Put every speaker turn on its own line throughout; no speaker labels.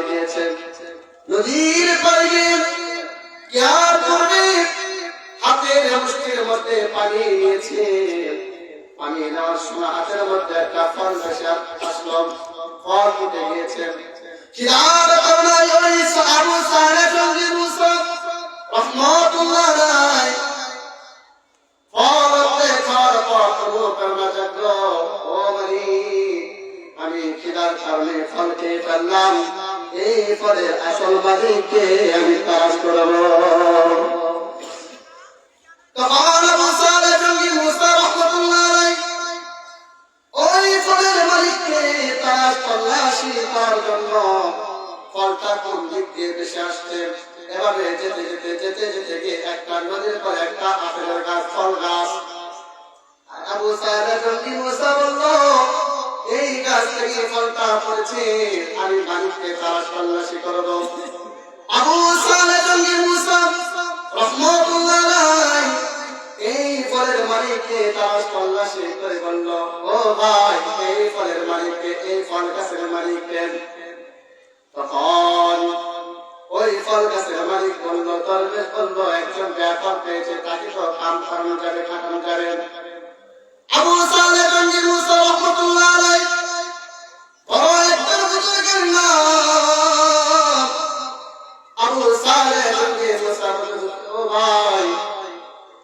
পাড়ে গিয়েছে। নদীর পাড়ে গিয়ে ইয়ার পূর্বে হাতের মুষ্টির মধ্যে পানি নিয়েছে। পানি নেওয়ার সময় হাতের মধ্যে একটা ফল ভেসে আসলো, ফল ফুটে গিয়েছে। খিদার কারণে ওই আবু সালেহ জঙ্গি মুসা রহমাতুল্লাহ আলাইহি ফল খাওয়ার পর তবু কান্না জাগলো, ও মালিক আমি খিদার কারণে ফল খেয়ে ফেললাম, এই ফলের আসল মালিককে আমি তালাশ করব। তখন আবু সালেহ জঙ্গি মুসা রহমাতুল্লাহ আলাইহি ওই ফলের মালিককে তালাশ তল্লাশি করার জন্য ফলটা কোন দিক দিয়ে ভেসে আসছে এভাবে যেতে যেতে যেতে যেতে গিয়ে একটা নদীর পর একটা আপেলের গাছ, ফল গাছ। আবু সালেহ জঙ্গি মুসা বলল, এই গাছ থেকে ফলটা পড়েছে, আমি মালিককে তালাশ তল্লাশি করব। আবু সালেহ জঙ্গি মুসা রহমাতুল্লাহ আলাইহি এই ফলের মালিককে তালাশ তল্লাশি করে বলল, ও ভাই এই ফলের মালিককে, এই ফল গাছের মালিককে। তখন ওই ফল গাছের মালিক বলল, দরবেশ বলল, একজন ব্যাপার পেয়েছে, তাকে তো কাম করানো যাবে, খাটানো যাবে। আবু সালেহ জঙ্গি মুসা রহমাতুল্লাহ আলাইহি বড় একজন বুজুর্গের নাম আবু সালেহ জঙ্গি মুসা বলল, ও ভাই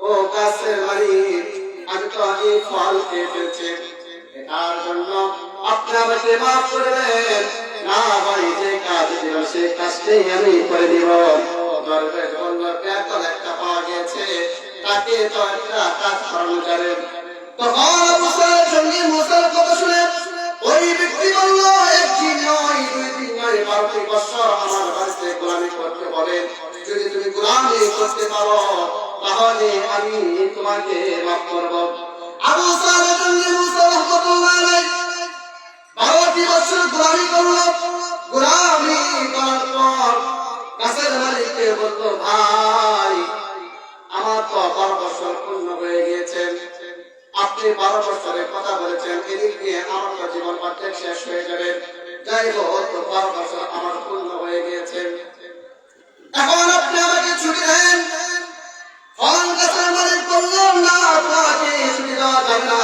ও গাছের মালিক, আমি তো এই ফল খেয়ে ফেলছি, এটার জন্য আপনি আমাকে মাফ করে দেন। না ভাই, যে কাজ দিল সেই কাজটাই আমি করে দিব। দরবেশ বলল, বেতন একটা পাওয়া গেছে, তাকে তো একটা কাজ করানো যাবে। তখন আবু সালেহ জঙ্গি মুসার কথা শুনে ওই ব্যক্তি বলল, একদিন নয়, 2 দিন নয়, 12টি বছর আমার বাড়িতে গোলামি করতে বলেন, যদি তুমি গোলামি করতে পারো তাহলে আমি তোমাকে মাফ করব। আবু সালেহ জঙ্গি মুসা রহমাতুল্লাহ আলাইহি 12টি বছর গোলামি করল। গোলামি করার পর গাছের মালিককে বলল, ভাই আমার তো 12 বছর পূর্ণ হয়ে গিয়েছে, আপনি 12 বছরের কথা বলেছেন, এদিক দিয়ে আমার তো জীবন অর্ধেক শেষ হয়ে যাবে, যাই হোক 12 বছর আমার পূর্ণ হয়ে গিয়েছে, এখন আপনি আমাকে ছুটি দেন। ফল গাছের মালিক বলল, না আপনাকে ছুটি দেওয়া যাবে না,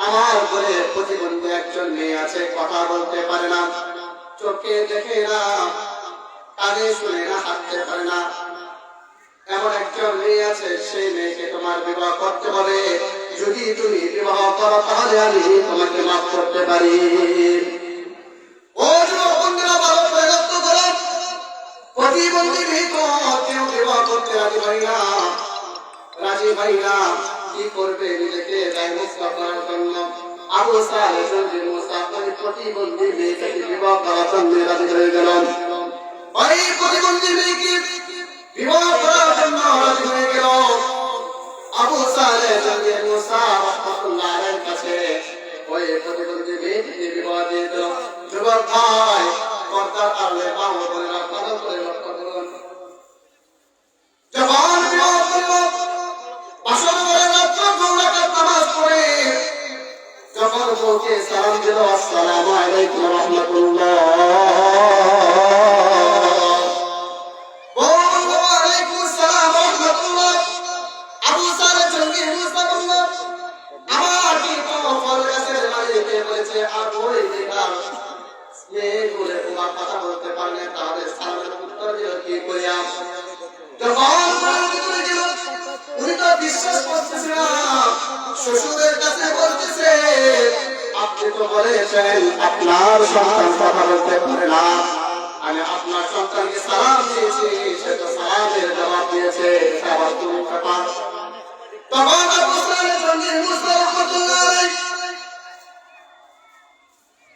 আমার ঘরে প্রতিবন্ধী একজন মেয়ে আছে, কথা বলতে পারে না, চোখে দেখে না, কানে শুনে না, হাঁটতে পারে না, এমন একজন মেয়ে আছে, সেই মেয়েকে তোমার বিবাহ করতে হবে, যদি তুমি বিবাহ করো তাহলে আমি তোমাকে মাফ করতে পারি। ও যুবক বন্ধুরা, ভালো করে লক্ষ্য করো, প্রতিবন্ধী মেয়ে তো কেউ বিবাহ করতে রাজি হয় না, কি করবে, নিজেকে দায় মুক্ত করার জন্য আবু সালেহ জঙ্গি মুসা ওই প্রতিবন্ধী মেয়েকে বিবাহ করার জন্য রাজি হয়ে গেল। ওই প্রতিবন্ধী মেয়েকে বিবাহ করার জন্য রাজি হয়ে গেল। আবু সালেহ জঙ্গি মুসা রহমাতুল্লাহ আলাইহির কাছে ওই প্রতিবন্ধী মেয়েকে বিবাহ দিয়ে দিল। যুবক ভাই, পর্দার আড়ালে মা ও বোনেরা ভালো করে লক্ষ্য করুন, যখন বিবাহ করল, আসর করে রাত্র 2 রাকাত নামাজ পড়ে যখন বউকে সালাম দিল, আসসালামু আলাইকুম রাহমাতুল্লাহ, ওয়ালাইকুম আসসালাম রাহমাতুল্লাহ। আবু সালেহ জঙ্গি মুসা বলল, আমার কি তো ফল গাছের মালিককে বলেছে, আর ওই দেখা মেয়েগুলো তোমার কথা বলতে পারলে তাহলে সালামের উত্তর দিল কি করিয়া। যখন ভিতরে গেল, উনি তো বিশ্বাস করতেছে না, শ্বশুরের কাছে বলতেছে, আপনি তো বলেছেন আপনার সন্তান কথা বলতে পারে না, আমি আপনার সন্তানকে সালাম দিয়েছি, সে তো সালামের জবাব দিয়েছে, আবার তুমি ব্যাপার। তখন আবু সালেহ জঙ্গি মুসা রহমাতুল্লাহ আলাইহি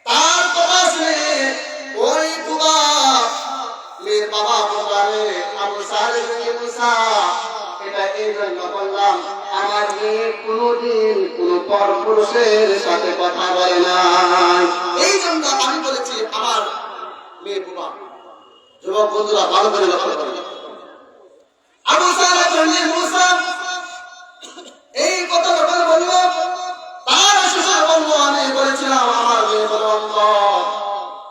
তার কথা শুনে ওই বুবা মেয়ের বাবা বললে, আবু সালেহ জঙ্গি মুসা, এটা এই জন্য বললাম, আমার মেয়ে কোনদিন কোন পরপুরুষের সাথে কথা বলে না, এই জন্য আমি বলেছি আমার মেয়ে বুবা। যুবক বন্ধুরা, ভালো করে লক্ষ্য করুন, আবু সালেহ জঙ্গি মুসা এই কথা যখন বলল, তার শ্বশুর বলল, আমি বলেছিলাম আমার মেয়ে বলো অন্ধ,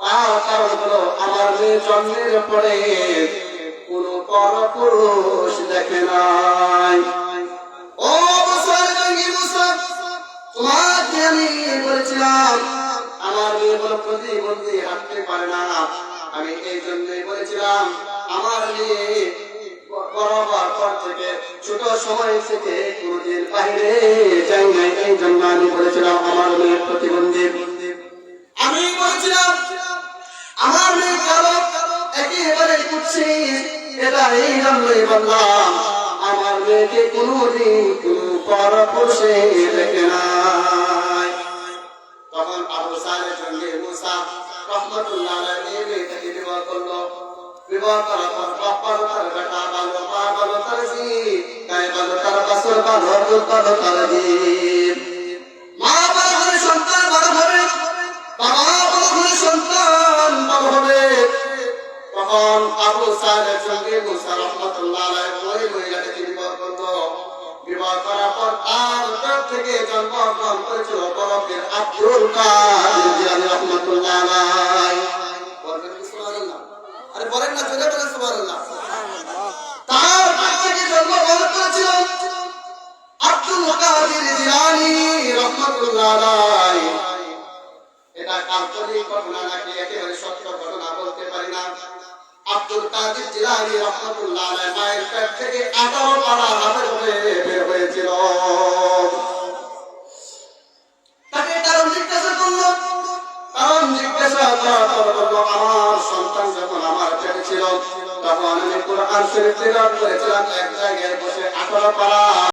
তার কারণ হলো আমার মেয়ে জন্মের পরে কোন পরপুরুষ দেখে নাই। ও মুসার জঙ্গি মুসা, তোমাকে আমি বলেছিলাম আমার মেয়ে বড় প্রতিবন্ধী, হাঁটতে পারে না। আমি এই জন্যই বলেছিলাম আমার মেয়ে বরাবর পর থেকে ছোট সময় থেকে কোনদিন বাইরে যাই নাই, এই জন্য আমি বলেছিলাম আমার মেয়ে প্রতিবন্ধী। আমি বলেছিলাম আমার মেয়ে কালো, একেবারে কুচ্ছি, এটা এই জন্যই বললাম আমার মেয়েকে কোনদিন কোন পরপুরুষে দেখে নাই। তখন আবু সালেহ জঙ্গি মুসা রহমাতুল্লাহ আলাইহি মেয়েটাকে বিবাহ করলো। বিবাহ করার পর বাপ্পার তার বেটা ভালো, মা ভালো, তার জি গায়ে ভালো, তার বাসর ভালো, দুধ ভালো, তার জি মা বড় হলে সন্তান বড় হবে, বাবা বড় হলে সন্তান বড় হবে। তখন আবু সালেহ জঙ্গি মুসা রহমাতুল্লাহ আলাইহি ওই মহিলাকে বিবাহ করলো। বিবাহ করার পর তার পেট থেকে জন্মগ্রহণ করেছিল বরফের আব্দুল কাদের জিলানী রহমাতুল্লাহ আলাইহি। বলেন সুবহানাল্লাহ, আরে বলেন না, জোরে বলেন সুবহানাল্লাহ। তার পেট থেকে জন্মগ্রহণ করেছিল আব্দুল কাদের জিলানী রহমাতুল্লাহ আলাইহি। এটা কাল্পনিক ঘটনা নাকি একেবারে সত্য ঘটনা বলতে পারি না। আব্দুল কাদের জিলানী রহমাতুল্লাহ আলাইহি মায়ের পেট থেকে 18 পারা হাফেজ হয়ে বের হয়েছিল। তাকে কারণ জিজ্ঞাসা করলো, আমার সন্তান যখন আমার পেটে ছিল তখন আমি কোরআন শরীফ তেলাওয়াত করেছিলাম, এক জায়গায় বসে 18 পারা